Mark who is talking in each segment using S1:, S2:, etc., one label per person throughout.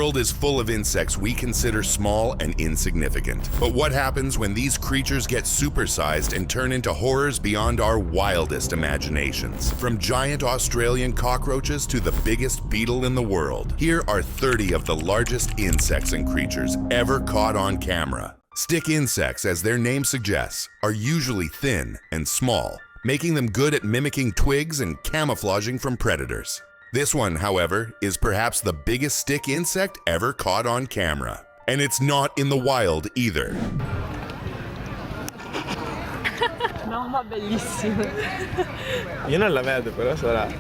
S1: world is full of insects we consider small and insignificant. But what happens when these creatures get supersized and turn into horrors beyond our wildest imaginations? From giant Australian cockroaches to the biggest beetle in the world, here are 30 of the largest insects and creatures ever caught on camera. Stick insects, as their name suggests, are usually thin and small, making them good at mimicking twigs and camouflaging from predators. This one, however, is perhaps the biggest stick insect ever caught on camera. And it's not in the wild either.
S2: No, ma bellissimo.
S3: Io non la vedo, però sarà.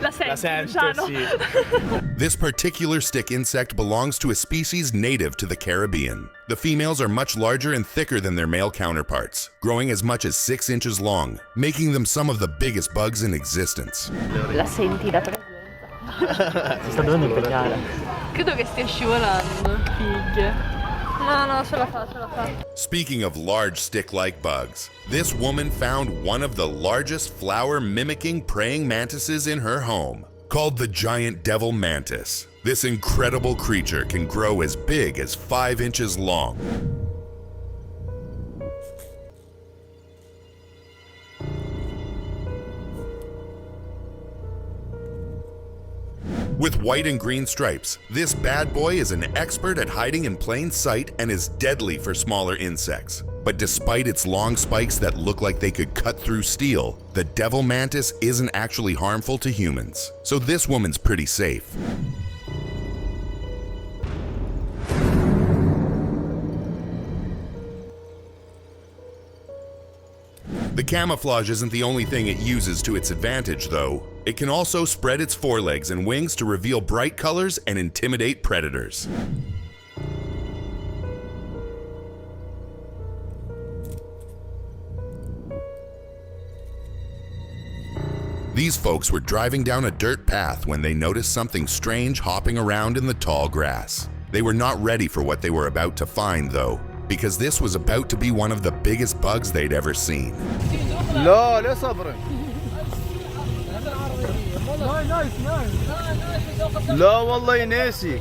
S2: La sento,
S1: sì. This particular stick insect belongs to a species native to the Caribbean. The females are much larger and thicker than their male counterparts, growing as much as 6 inches long, making them some of the biggest bugs in existence.
S2: La senti la presenza?
S4: Si sta dovendo impegnare.
S2: Credo che stia scivolando, figlie. No, ce la fa.
S1: Speaking of large stick-like bugs, this woman found one of the largest flower-mimicking praying mantises in her home, called the giant devil mantis. This incredible creature can grow as big as 5 inches long. With white and green stripes, this bad boy is an expert at hiding in plain sight and is deadly for smaller insects. But despite its long spikes that look like they could cut through steel, the devil mantis isn't actually harmful to humans. So this woman's pretty safe. The camouflage isn't the only thing it uses to its advantage, though. It can also spread its forelegs and wings to reveal bright colors and intimidate predators. These folks were driving down a dirt path when they noticed something strange hopping around in the tall grass. They were not ready for what they were about to find, though, because this was about to be one of the biggest bugs they'd ever seen.
S3: لا صبر. لا والله ناسي.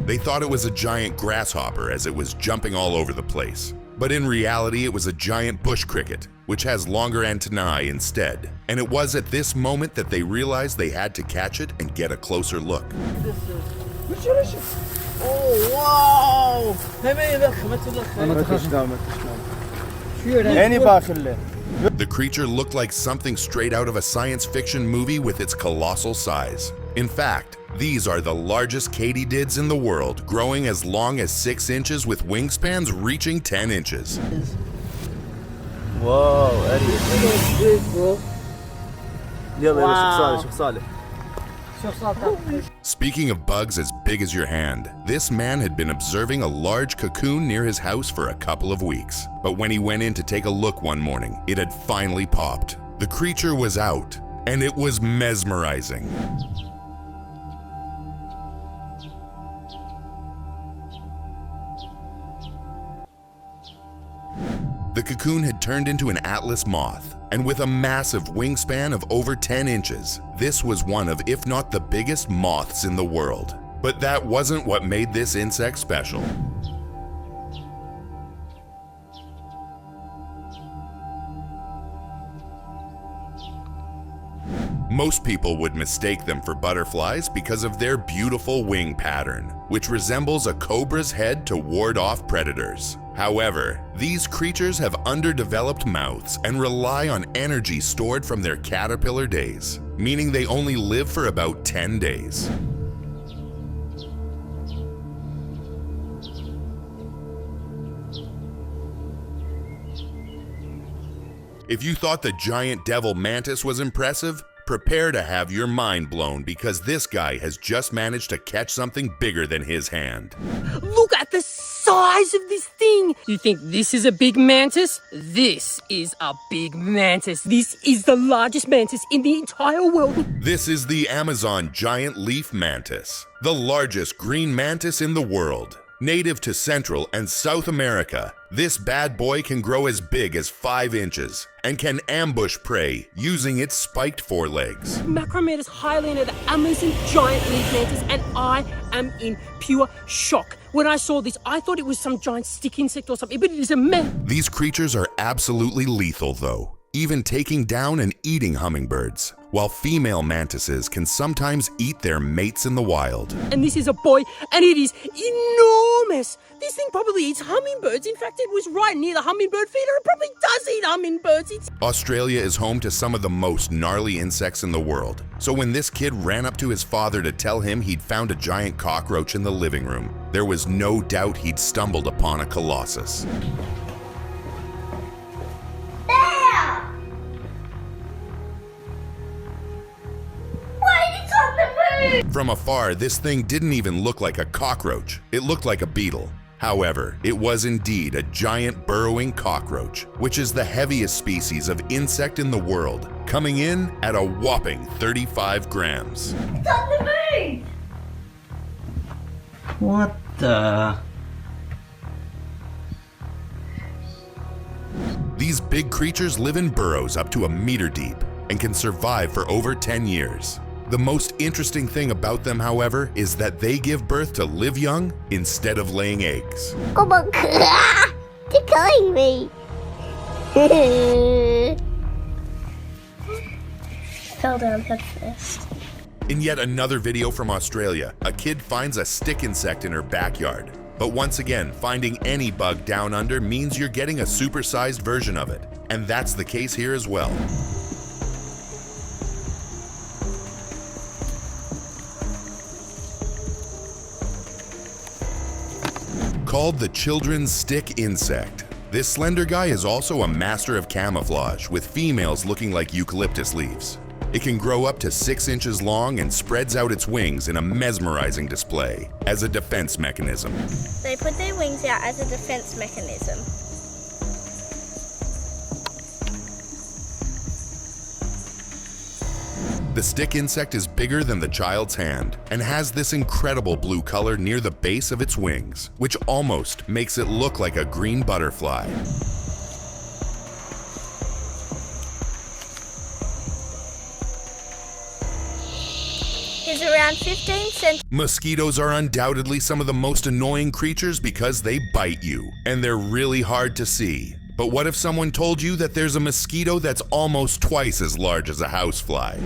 S1: They thought it was a giant grasshopper as it was jumping all over the place. But in reality, it was a giant bush cricket, which has longer antennae instead. And it was at this moment that they realized they had to catch it and get a closer look.
S3: Oh واو.
S1: The creature looked like something straight out of a science fiction movie with its colossal size. In fact, these are the largest katydids in the world, growing as long as 6 inches with wingspans reaching 10 inches.
S3: واو يلا شوف صالح.
S1: Speaking of bugs as big as your hand, this man had been observing a large cocoon near his house for a couple of weeks. But when he went in to take a look one morning, it had finally popped. The creature was out, and it was mesmerizing. The cocoon had turned into an atlas moth, and with a massive wingspan of over 10 inches, this was one of, if not the biggest moths in the world. But that wasn't what made this insect special. Most people would mistake them for butterflies because of their beautiful wing pattern, which resembles a cobra's head to ward off predators. However, these creatures have underdeveloped mouths and rely on energy stored from their caterpillar days, meaning they only live for about 10 days. If you thought the giant devil mantis was impressive, prepare to have your mind blown because this guy has just managed to catch something bigger than his hand.
S5: Look at the size of this thing! You think this is a big mantis? This is a big mantis. This is the largest mantis in the entire world.
S1: This is the Amazon giant leaf mantis, the largest green mantis in the world. Native to Central and South America, this bad boy can grow as big as 5 inches and can ambush prey using its spiked forelegs.
S5: Macrometer's Highlander, the Amazon giant leaf mantis, and I am in pure shock. When I saw this, I thought it was some giant stick insect or something, but it is a man.
S1: These creatures are absolutely lethal though, even taking down and eating hummingbirds, while female mantises can sometimes eat their mates in the wild.
S5: And this is a boy, and it is enormous. This thing probably eats hummingbirds. In fact, it was right near the hummingbird feeder. It probably does eat hummingbirds.
S1: Australia is home to some of the most gnarly insects in the world. So when this kid ran up to his father to tell him he'd found a giant cockroach in the living room, there was no doubt he'd stumbled upon a colossus. From afar, this thing didn't even look like a cockroach. It looked like a beetle. However, it was indeed a giant burrowing cockroach, which is the heaviest species of insect in the world, coming in at a whopping 35 grams.
S6: It's on the moon!
S4: What the?
S1: These big creatures live in burrows up to a meter deep and can survive for over 10 years. The most interesting thing about them, however, is that they give birth to live young instead of laying eggs.
S6: Oh my god! They're killing me! Fell down head first.
S1: In yet another video from Australia, a kid finds a stick insect in her backyard. But once again, finding any bug down under means you're getting a supersized version of it. And that's the case here as well. Called the children's stick insect, this slender guy is also a master of camouflage, with females looking like eucalyptus leaves. It can grow up to 6 inches long and spreads out its wings in a mesmerizing display as a defense mechanism.
S6: They put their wings out as a defense mechanism.
S1: The stick insect is bigger than the child's hand and has this incredible blue color near the base of its wings, which almost makes it look like a green butterfly.
S6: He's around 15 centimeters.
S1: Mosquitoes are undoubtedly some of the most annoying creatures because they bite you, and they're really hard to see. But what if someone told you that there's a mosquito that's almost twice as large as a housefly?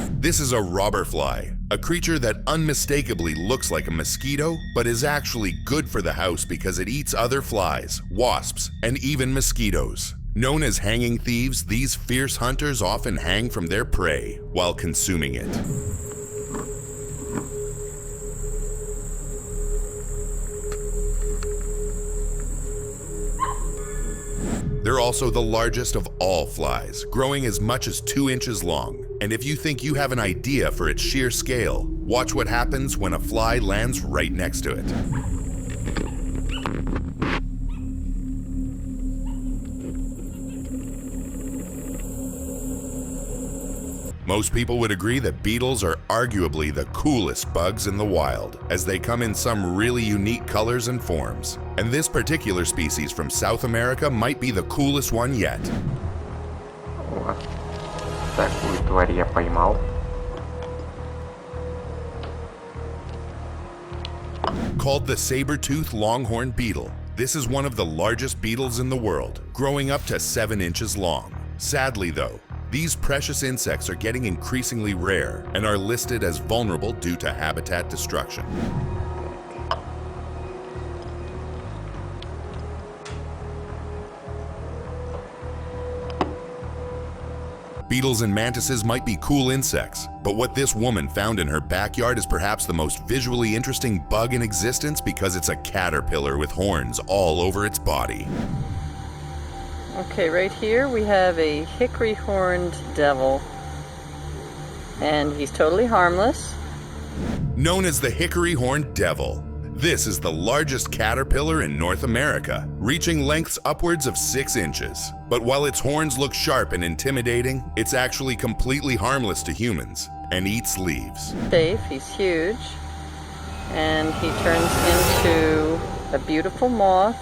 S1: This is a robber fly, a creature that unmistakably looks like a mosquito, but is actually good for the house because it eats other flies, wasps, and even mosquitoes. Known as hanging thieves, these fierce hunters often hang from their prey while consuming it. They're also the largest of all flies, growing as much as 2 inches long. And if you think you have an idea for its sheer scale, watch what happens when a fly lands right next to it. Most people would agree that beetles are arguably the coolest bugs in the wild, as they come in some really unique colors and forms. And this particular species from South America might be the coolest one yet.
S7: Вот. Такую тварь я поймал.
S1: Called the saber-toothed longhorn beetle, this is one of the largest beetles in the world, growing up to 7 inches long. Sadly though, these precious insects are getting increasingly rare and are listed as vulnerable due to habitat destruction. Beetles and mantises might be cool insects, but what this woman found in her backyard is perhaps the most visually interesting bug in existence because it's a caterpillar with horns all over its body.
S2: Okay, right here we have a hickory-horned devil. And he's totally harmless.
S1: Known as the hickory-horned devil, This is the largest caterpillar in North America, reaching lengths upwards of 6 inches. But while its horns look sharp and intimidating, it's actually completely harmless to humans and eats leaves.
S2: Safe, he's huge, and he turns into a beautiful moth.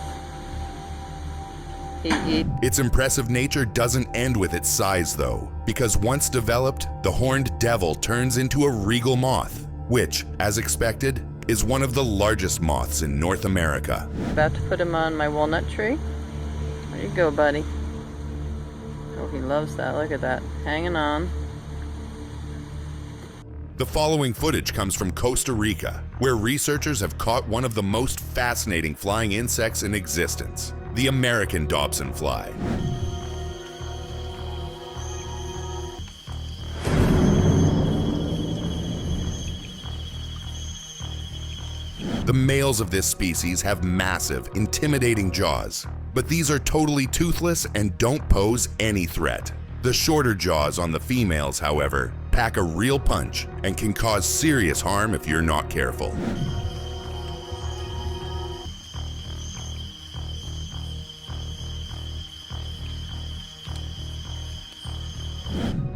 S1: Its impressive nature doesn't end with its size though, because once developed, the horned devil turns into a regal moth, which, as expected, is one of the largest moths in North America.
S2: About to put him on my walnut tree. There you go, buddy. Oh, he loves that. Look at that. Hanging on.
S1: The following footage comes from Costa Rica, where researchers have caught one of the most fascinating flying insects in existence, the American Dobson fly. The males of this species have massive, intimidating jaws, but these are totally toothless and don't pose any threat. The shorter jaws on the females, however, pack a real punch and can cause serious harm if you're not careful.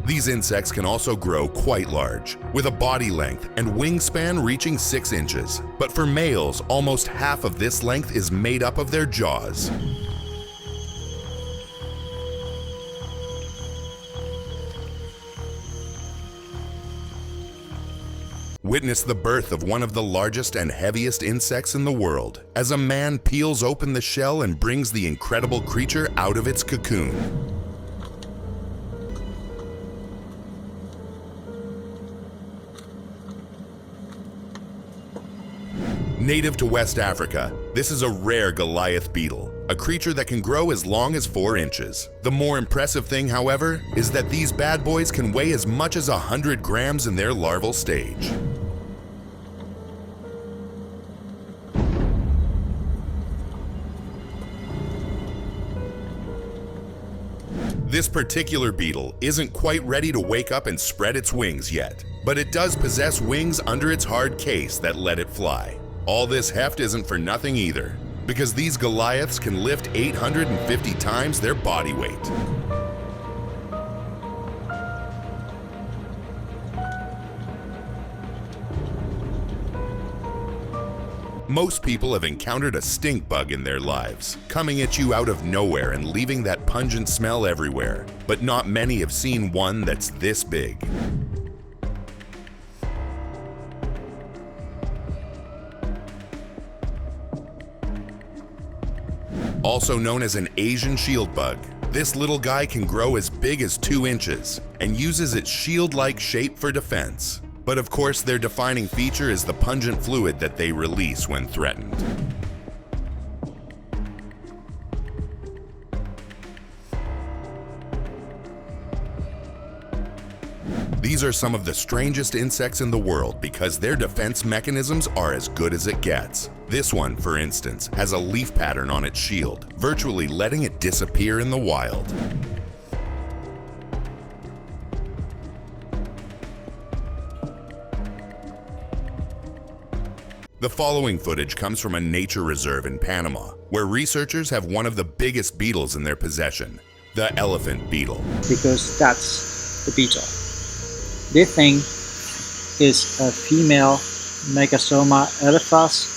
S1: These insects can also grow quite large, with a body length and wingspan reaching 6 inches. But for males, almost half of this length is made up of their jaws. Witness the birth of one of the largest and heaviest insects in the world, as a man peels open the shell and brings the incredible creature out of its cocoon. Native to West Africa, this is a rare Goliath beetle, a creature that can grow as long as 4 inches. The more impressive thing, however, is that these bad boys can weigh as much as 100 grams in their larval stage. This particular beetle isn't quite ready to wake up and spread its wings yet, but it does possess wings under its hard case that let it fly. All this heft isn't for nothing either, because these Goliaths can lift 850 times their body weight. Most people have encountered a stink bug in their lives, coming at you out of nowhere and leaving that pungent smell everywhere, but not many have seen one that's this big. Also known as an Asian shield bug, this little guy can grow as big as 2 inches and uses its shield-like shape for defense. But of course, their defining feature is the pungent fluid that they release when threatened. These are some of the strangest insects in the world because their defense mechanisms are as good as it gets. This one, for instance, has a leaf pattern on its shield, virtually letting it disappear in the wild. The following footage comes from a nature reserve in Panama, where researchers have one of the biggest beetles in their possession, the elephant beetle.
S8: Because that's the beetle. This thing is a female Megasoma elephas.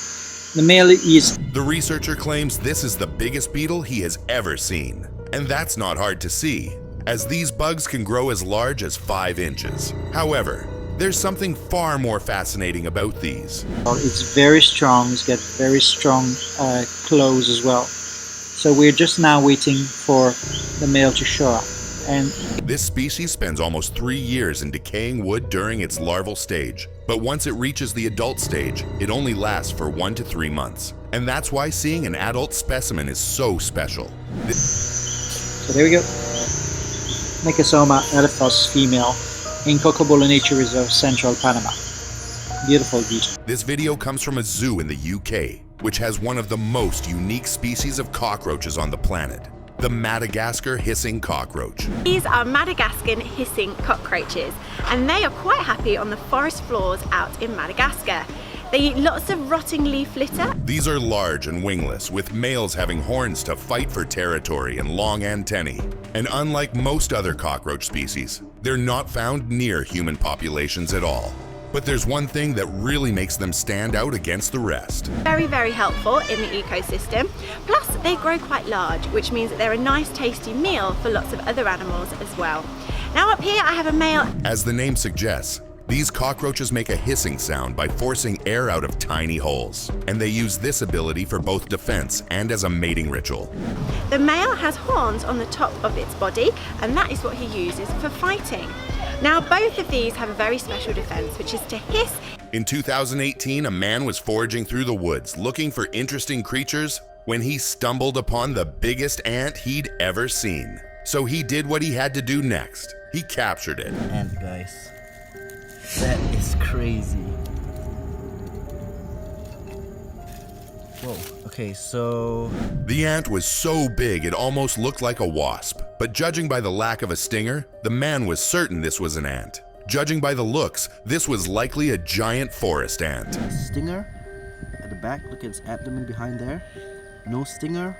S8: The male is...
S1: The researcher claims this is the biggest beetle he has ever seen. And that's not hard to see, as these bugs can grow as large as 5 inches. However, there's something far more fascinating about these.
S8: It's very strong, it's got very strong claws as well. So we're just now waiting for the male to show up. And
S1: this species spends almost 3 years in decaying wood during its larval stage, but once it reaches the adult stage, it only lasts for 1 to 3 months. And that's why seeing an adult specimen is so special.
S8: So there we go. Megasoma elephas female in Cocobolo Nature Reserve, Central Panama. Beautiful beetle.
S1: This video comes from a zoo in the UK, which has one of the most unique species of cockroaches on the planet. The Madagascar hissing cockroach.
S9: These are Madagascan hissing cockroaches, and they are quite happy on the forest floors out in Madagascar. They eat lots of rotting leaf litter.
S1: These are large and wingless, with males having horns to fight for territory and long antennae. And unlike most other cockroach species, they're not found near human populations at all. But there's one thing that really makes them stand out against the rest.
S9: Very, very helpful in the ecosystem. Plus, they grow quite large, which means that they're a nice, tasty meal for lots of other animals as well. Now up here, I have a male.
S1: As the name suggests, these cockroaches make a hissing sound by forcing air out of tiny holes. And they use this ability for both defense and as a mating ritual.
S9: The male has horns on the top of its body, and that is what he uses for fighting. Now, both of these have a very special defense, which is to hiss.
S1: In 2018, a man was foraging through the woods looking for interesting creatures when he stumbled upon the biggest ant he'd ever seen. So he did what he had to do next. He captured it.
S10: Ant, guys. That is crazy. Whoa, okay, so...
S1: The ant was so big it almost looked like a wasp, but judging by the lack of a stinger, the man was certain this was an ant. Judging by the looks, this was likely a giant forest ant.
S10: Stinger at the back, look at its abdomen behind there. No stinger,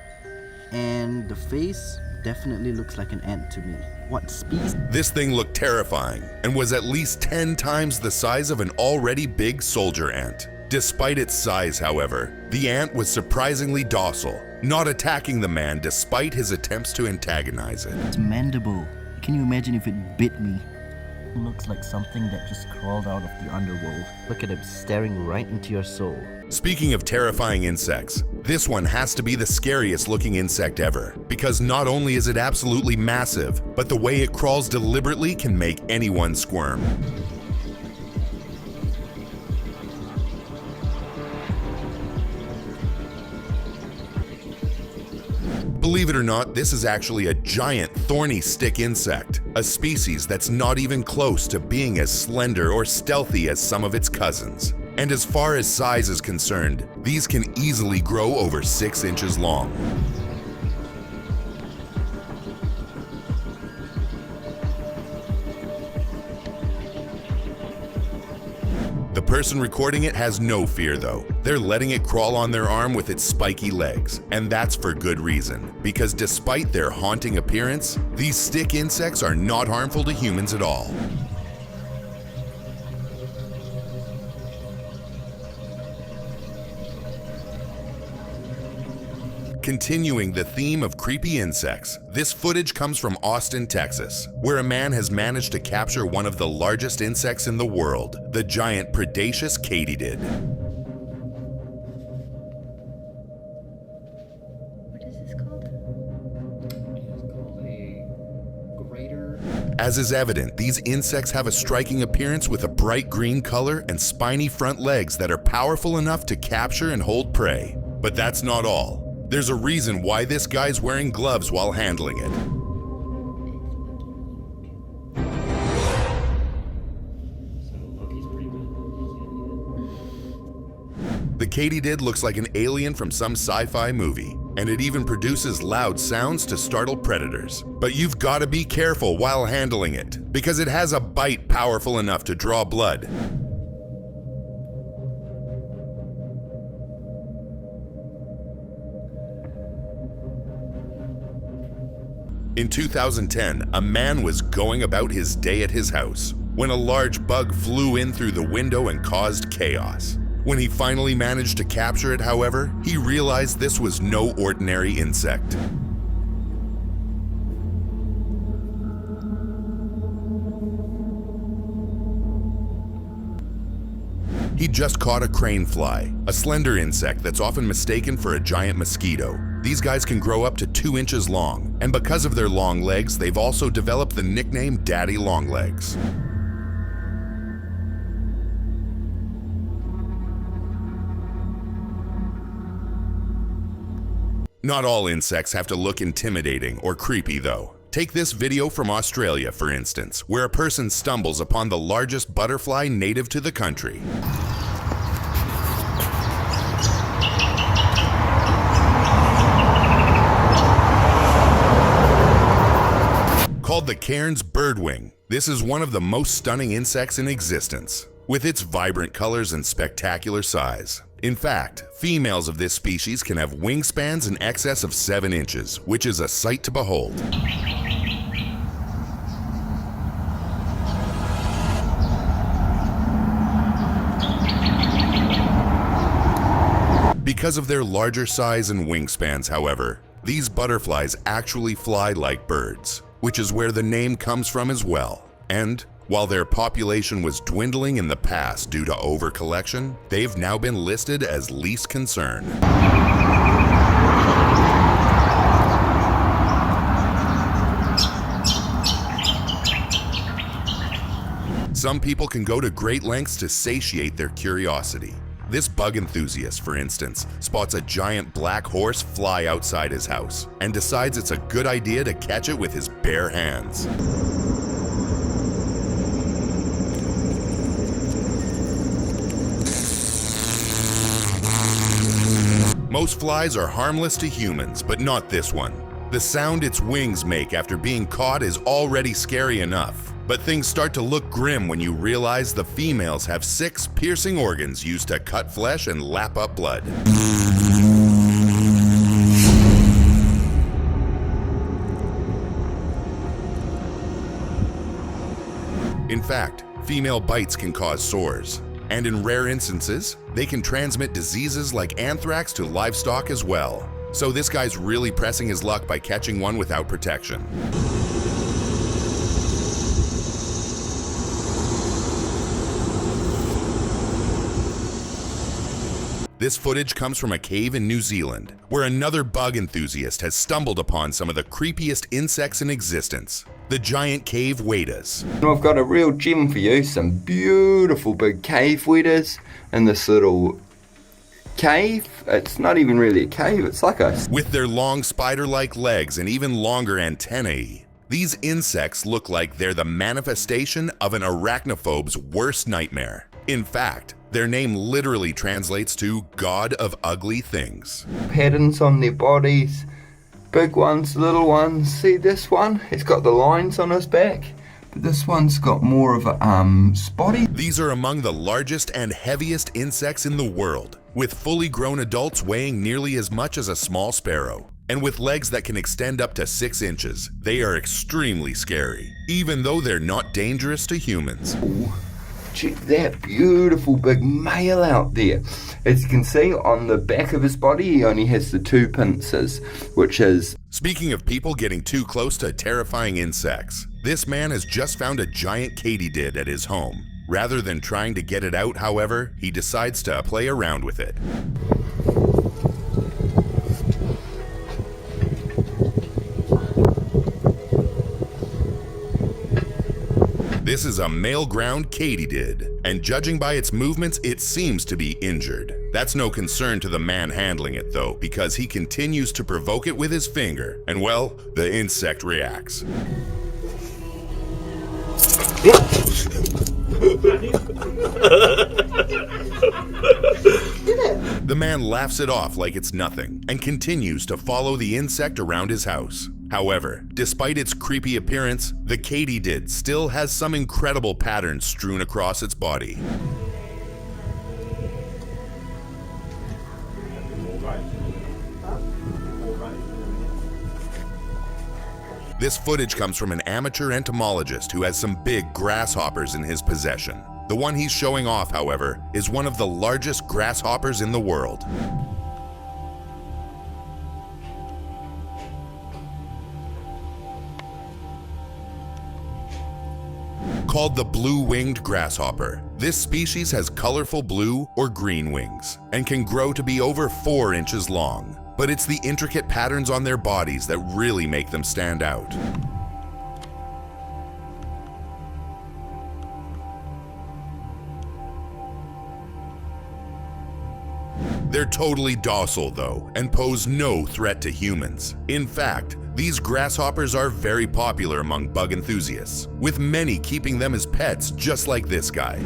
S10: and the face definitely looks like an ant to me. What species?
S1: This thing looked terrifying and was at least 10 times the size of an already big soldier ant. Despite its size, however, the ant was surprisingly docile, not attacking the man despite his attempts to antagonize it.
S10: It's mandible. Can you imagine if it bit me? It looks like something that just crawled out of the underworld. Look at it staring right into your soul.
S1: Speaking of terrifying insects, this one has to be the scariest looking insect ever, because not only is it absolutely massive, but the way it crawls deliberately can make anyone squirm. Believe it or not, this is actually a giant thorny stick insect, a species that's not even close to being as slender or stealthy as some of its cousins. And as far as size is concerned, these can easily grow over 6 inches long. The person recording it has no fear though. They're letting it crawl on their arm with its spiky legs, and that's for good reason, because despite their haunting appearance, these stick insects are not harmful to humans at all. Continuing the theme of creepy insects, this footage comes from Austin, Texas, where a man has managed to capture one of the largest insects in the world, the giant predaceous katydid.
S2: What is this called?
S11: It's called a greater.
S1: As is evident, these insects have a striking appearance with a bright green color and spiny front legs that are powerful enough to capture and hold prey. But that's not all. There's a reason why this guy's wearing gloves while handling it. The katydid looks like an alien from some sci-fi movie, and it even produces loud sounds to startle predators. But you've got to be careful while handling it, because it has a bite powerful enough to draw blood. In 2010, a man was going about his day at his house when a large bug flew in through the window and caused chaos. When he finally managed to capture it, however, he realized this was no ordinary insect. He just caught a crane fly, a slender insect that's often mistaken for a giant mosquito. These guys can grow up to 2 inches long, and because of their long legs, they've also developed the nickname Daddy Longlegs. Not all insects have to look intimidating or creepy though. Take this video from Australia, for instance, where a person stumbles upon the largest butterfly native to the country. Called the Cairns birdwing, this is one of the most stunning insects in existence. with its vibrant colors and spectacular size. In fact, females of this species can have wingspans in excess of 7 inches, which is a sight to behold. Because of their larger size and wingspans, however, these butterflies actually fly like birds, which is where the name comes from as well. And while their population was dwindling in the past due to overcollection, they've now been listed as least concern. Some people can go to great lengths to satiate their curiosity. This bug enthusiast, for instance, spots a giant black horse fly outside his house and decides it's a good idea to catch it with his bare hands. Most flies are harmless to humans, but not this one. The sound its wings make after being caught is already scary enough. But things start to look grim when you realize the females have 6 piercing organs used to cut flesh and lap up blood. In fact, female bites can cause sores. And in rare instances, they can transmit diseases like anthrax to livestock as well. So this guy's really pressing his luck by catching one without protection. This footage comes from a cave in New Zealand, where another bug enthusiast has stumbled upon some of the creepiest insects in existence, the giant cave waders.
S12: I've got a real gem for you, some beautiful big cave waders in this little cave. It's not even really a cave, it's like a...
S1: With their long spider-like legs and even longer antennae, these insects look like they're the manifestation of an arachnophobe's worst nightmare. In fact, their name literally translates to God of Ugly Things.
S12: Patterns on their bodies, big ones, little ones. See this one? It's got the lines on his back, but this one's got more of a spotty.
S1: These are among the largest and heaviest insects in the world, with fully grown adults weighing nearly as much as a small sparrow. And with legs that can extend up to 6 inches, they are extremely scary, even though they're not dangerous to humans.
S12: Ooh. Check that beautiful big male out there. As you can see on the back of his body, he only has the 2 pincers, which is...
S1: Speaking of people getting too close to terrifying insects, this man has just found a giant katydid at his home. Rather than trying to get it out, however, he decides to play around with it. This is a male ground katydid, and judging by its movements, it seems to be injured. That's no concern to the man handling it though, because he continues to provoke it with his finger, and well, the insect reacts. The man laughs it off like it's nothing, and continues to follow the insect around his house. However, despite its creepy appearance, the katydid still has some incredible patterns strewn across its body. This footage comes from an amateur entomologist who has some big grasshoppers in his possession. The one he's showing off, however, is one of the largest grasshoppers in the world. Called the blue-winged grasshopper, this species has colorful blue or green wings and can grow to be over 4 inches long. But it's the intricate patterns on their bodies that really make them stand out. They're totally docile though, and pose no threat to humans. In fact, these grasshoppers are very popular among bug enthusiasts, with many keeping them as pets just like this guy.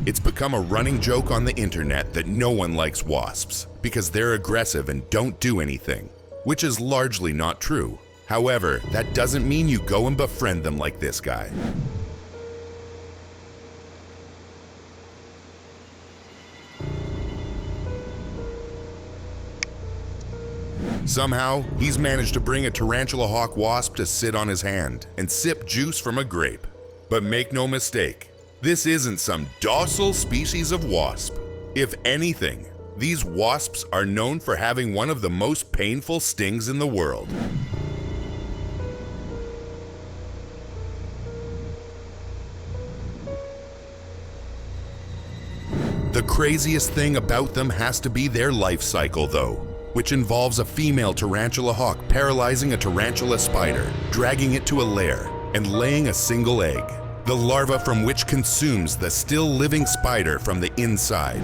S1: It's become a running joke on the internet that no one likes wasps because they're aggressive and don't do anything. which is largely not true. However, that doesn't mean you go and befriend them like this guy. Somehow, he's managed to bring a tarantula hawk wasp to sit on his hand and sip juice from a grape. But make no mistake, this isn't some docile species of wasp. If anything, these wasps are known for having one of the most painful stings in the world. The craziest thing about them has to be their life cycle though, which involves a female tarantula hawk paralyzing a tarantula spider, dragging it to a lair, and laying a single egg, the larva from which consumes the still living spider from the inside.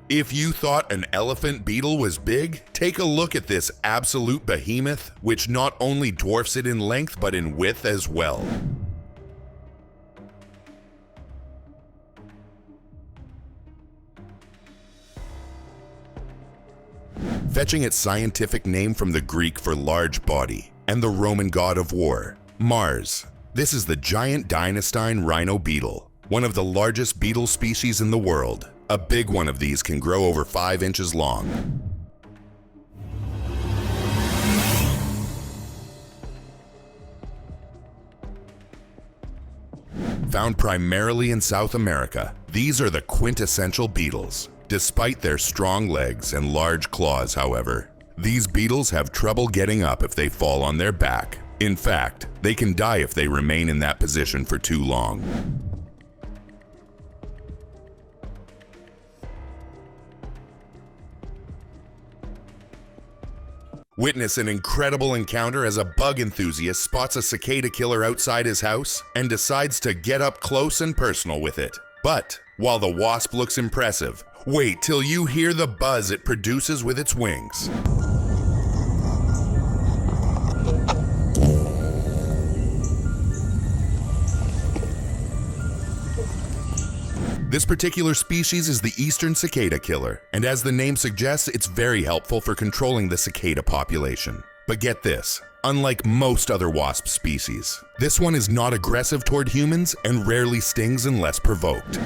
S1: If you thought an elephant beetle was big, take a look at this absolute behemoth, which not only dwarfs it in length but in width as well. Fetching its scientific name from the Greek for large body, and the Roman god of war, Mars. This is the giant Dynastine rhino beetle, one of the largest beetle species in the world. A big one of these can grow over 5 inches long. Found primarily in South America, these are the quintessential beetles. Despite their strong legs and large claws, however, these beetles have trouble getting up if they fall on their back. In fact, they can die if they remain in that position for too long. Witness an incredible encounter as a bug enthusiast spots a cicada killer outside his house and decides to get up close and personal with it. But while the wasp looks impressive, wait till you hear the buzz it produces with its wings. This particular species is the eastern cicada killer, and as the name suggests, it's very helpful for controlling the cicada population. But get this, unlike most other wasp species, this one is not aggressive toward humans and rarely stings unless provoked.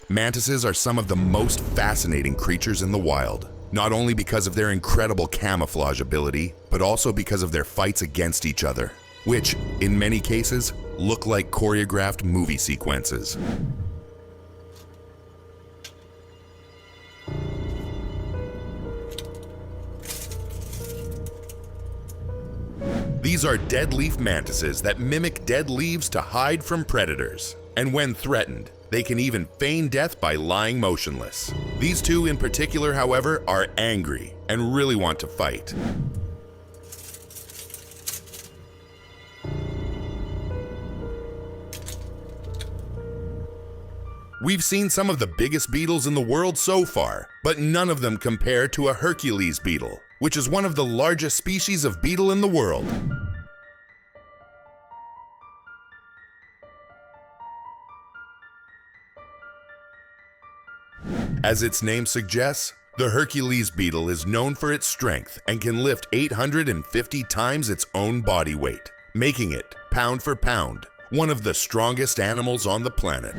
S1: Mantises are some of the most fascinating creatures in the wild, not only because of their incredible camouflage ability, but also because of their fights against each other, which, in many cases, look like choreographed movie sequences. These are dead leaf mantises that mimic dead leaves to hide from predators, and when threatened, they can even feign death by lying motionless. These two in particular, however, are angry and really want to fight. We've seen some of the biggest beetles in the world so far, but none of them compare to a Hercules beetle, which is one of the largest species of beetle in the world. As its name suggests, the Hercules beetle is known for its strength and can lift 850 times its own body weight, making it, pound for pound, one of the strongest animals on the planet.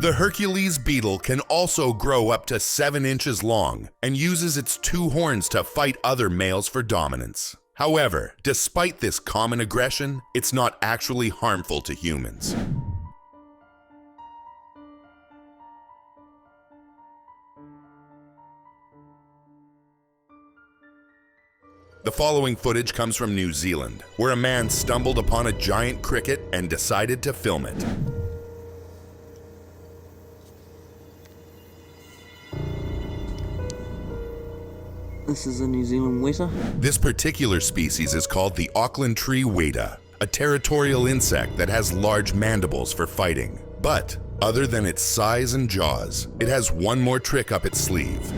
S1: The Hercules beetle can also grow up to 7 inches long and uses its 2 horns to fight other males for dominance. However, despite this common aggression, it's not actually harmful to humans. The following footage comes from New Zealand, where a man stumbled upon a giant cricket and decided to film it.
S13: This is a New Zealand weta.
S1: This particular species is called the Auckland tree weta, a territorial insect that has large mandibles for fighting. But other than its size and jaws, it has one more trick up its sleeve.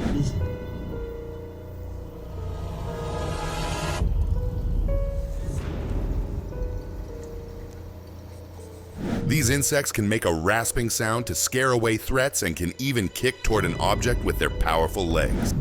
S1: These insects can make a rasping sound to scare away threats and can even kick toward an object with their powerful legs.